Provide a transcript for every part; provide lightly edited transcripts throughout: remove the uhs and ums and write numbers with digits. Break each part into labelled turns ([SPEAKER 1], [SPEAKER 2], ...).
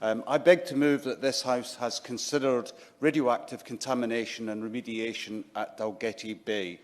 [SPEAKER 1] I beg to move that this House has considered radioactive contamination and remediation at Dalgety Bay.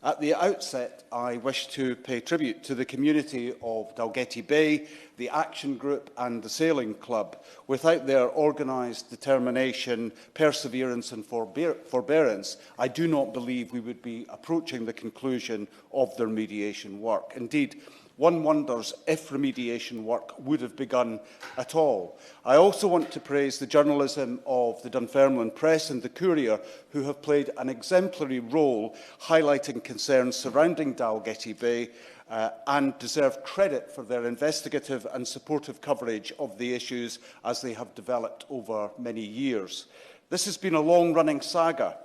[SPEAKER 1] At the outset, I wish to pay tribute to the community of Dalgety Bay, the Action Group and the Sailing Club. Without their organised determination, perseverance and forbearance, I do not believe we would be approaching the conclusion of the remediation work. Indeed, one wonders if remediation work would have begun at all. I also want to praise the journalism of the Dunfermline Press and the Courier, who have played an exemplary role highlighting concerns surrounding Dalgety Bay and deserve credit for their investigative and supportive coverage of the issues as they have developed over many years. This has been a long-running saga,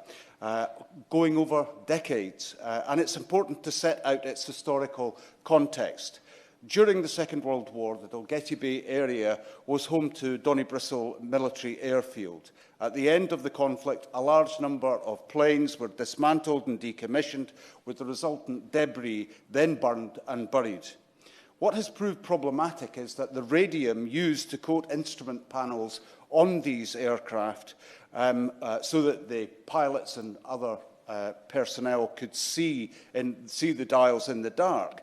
[SPEAKER 1] going over decades, and it's important to set out its historical context. During the Second World War, the Dalgety Bay area was home to Donnybristle Military Airfield. At the end of the conflict, a large number of planes were dismantled and decommissioned, with the resultant debris then burned and buried. What has proved problematic is that the radium used to coat instrument panels on these aircraft so that the pilots and other personnel could see the dials in the dark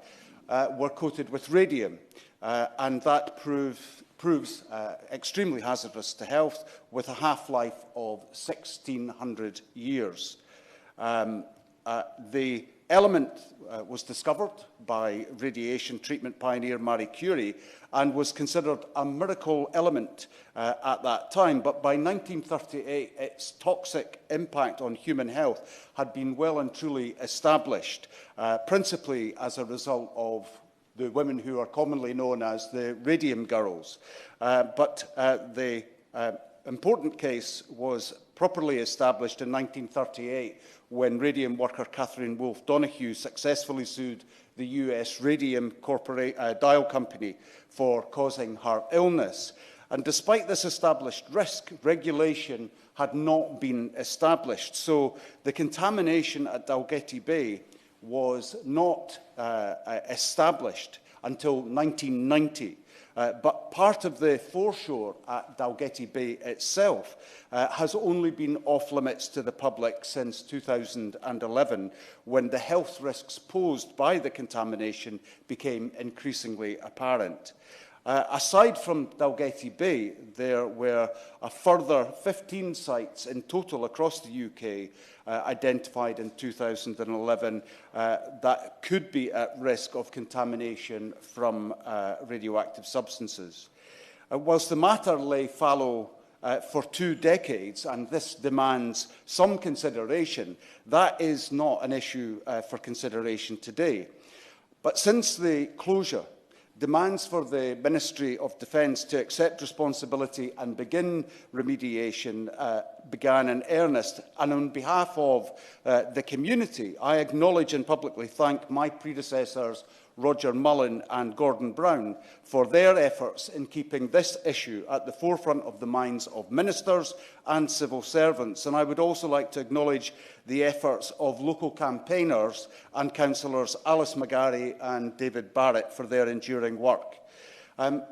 [SPEAKER 1] were coated with radium, and that proves extremely hazardous to health, with a half-life of 1,600 years. The element was discovered by radiation treatment pioneer Marie Curie and was considered a miracle element at that time. But by 1938, its toxic impact on human health had been well and truly established, principally as a result of the women who are commonly known as the radium girls. But the important case was properly established in 1938 when radium worker Catherine Wolfe Donoghue successfully sued the US Radium Dial Company for causing her illness. And despite this established risk, regulation had not been established. So the contamination at Dalgety Bay was not established until 1990. But part of the foreshore at Dalgety Bay itself has only been off limits to the public since 2011, when the health risks posed by the contamination became increasingly apparent. Aside from Dalgety Bay, there were a further 15 sites in total across the UK identified in 2011 that could be at risk of contamination from radioactive substances. Whilst the matter lay fallow for 2 decades, and this demands some consideration, that is not an issue for consideration today. But since the closure, demands for the Ministry of Defence to accept responsibility and begin remediation began in earnest. And on behalf of the community, I acknowledge and publicly thank my predecessors, Roger Mullen and Gordon Brown, for their efforts in keeping this issue at the forefront of the minds of ministers and civil servants. And I would also like to acknowledge the efforts of local campaigners and councillors Alice McGarry and David Barrett for their enduring work.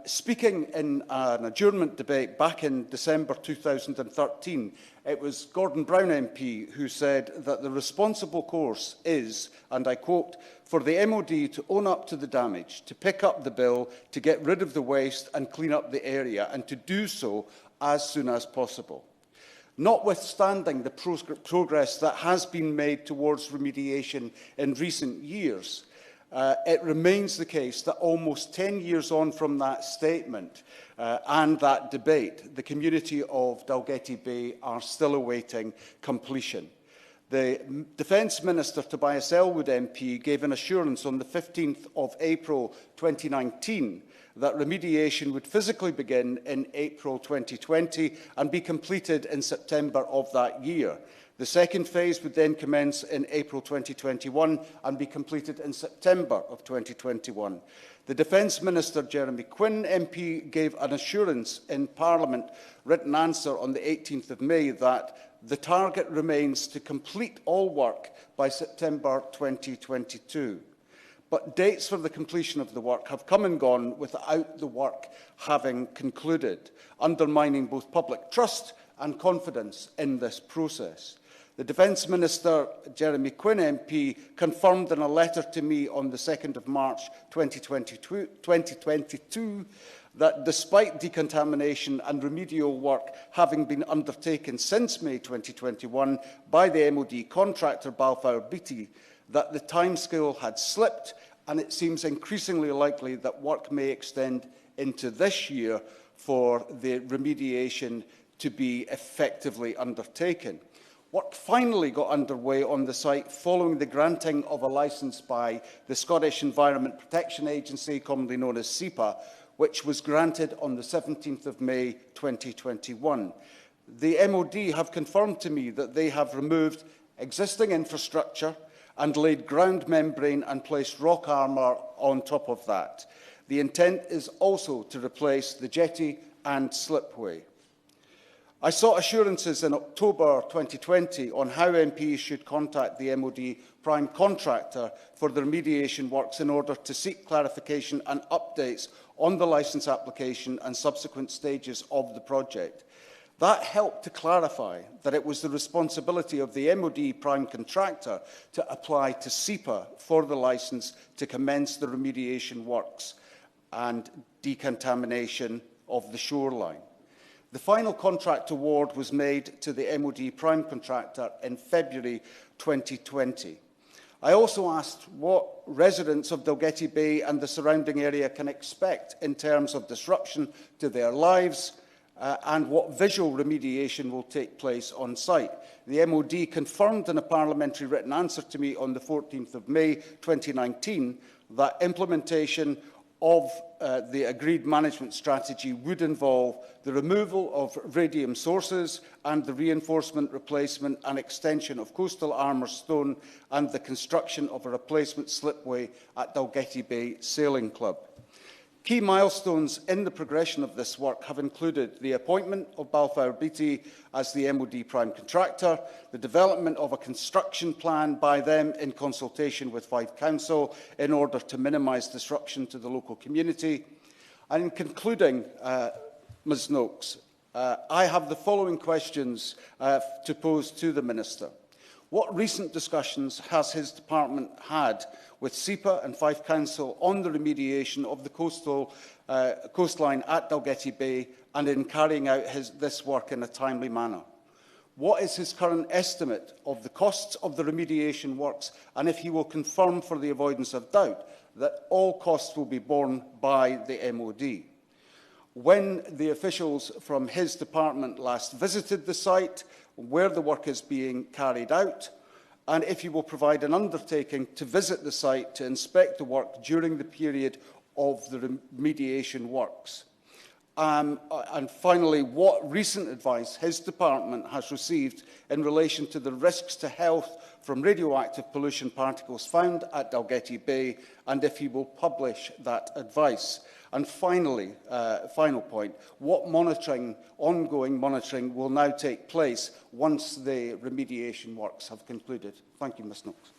[SPEAKER 1] Speaking in an adjournment debate back in December 2013, it was Gordon Brown MP who said that the responsible course is, and I quote, for the MOD to own up to the damage, to pick up the bill, to get rid of the waste and clean up the area, and to do so as soon as possible. Notwithstanding the progress that has been made towards remediation in recent years, it remains the case that almost 10 years on from that statement and that debate, the community of Dalgety Bay are still awaiting completion. The Defence Minister, Tobias Ellwood MP, gave an assurance on the 15th of April 2019 that remediation would physically begin in April 2020 and be completed in September of that year. The second phase would then commence in April 2021 and be completed in September of 2021. The Defence Minister, Jeremy Quinn MP, gave an assurance in Parliament written answer on the 18th of May that the target remains to complete all work by September 2022. but dates for the completion of the work have come and gone without the work having concluded, undermining both public trust and confidence in this process. The Defence Minister, Jeremy Quinn MP, confirmed in a letter to me on the 2nd of March 2022 that despite decontamination and remedial work having been undertaken since May 2021 by the MOD contractor Balfour Beatty, that the timescale had slipped, and it seems increasingly likely that work may extend into this year for the remediation to be effectively undertaken. Work finally got underway on the site following the granting of a licence by the Scottish Environment Protection Agency, commonly known as SEPA, which was granted on the 17th of May 2021. The MOD have confirmed to me that they have removed existing infrastructure and laid ground membrane and placed rock armour on top of that. The intent is also to replace the jetty and slipway. I sought assurances in October 2020 on how MPs should contact the MOD prime contractor for the remediation works in order to seek clarification and updates on the licence application and subsequent stages of the project. That helped to clarify that it was the responsibility of the MOD prime contractor to apply to SEPA for the licence to commence the remediation works and decontamination of the shoreline. The final contract award was made to the MOD prime contractor in February 2020. I also asked what residents of Dalgety Bay and the surrounding area can expect in terms of disruption to their lives and what visual remediation will take place on site. The MOD confirmed in a parliamentary written answer to me on the 14th of May 2019 that implementation of the agreed management strategy would involve the removal of radium sources and the reinforcement, replacement and extension of coastal armour stone and the construction of a replacement slipway at Dalgety Bay Sailing Club. Key milestones in the progression of this work have included the appointment of Balfour Beatty as the MOD prime contractor, the development of a construction plan by them in consultation with Fife Council in order to minimise disruption to the local community. And in concluding, Ms Noakes, I have the following questions to pose to the Minister. What recent discussions has his department had with SEPA and Fife Council on the remediation of the coastline at Dalgety Bay and in carrying out this work in a timely manner? What is his current estimate of the costs of the remediation works, and if he will confirm for the avoidance of doubt that all costs will be borne by the MOD? When the officials from his department last visited the site, where the work is being carried out, and if he will provide an undertaking to visit the site to inspect the work during the period of the remediation works. And finally, what recent advice his department has received in relation to the risks to health from radioactive pollution particles found at Dalgety Bay, and if he will publish that advice. And finally, final point, what ongoing monitoring will now take place once the remediation works have concluded? Thank you, Ms Noakes.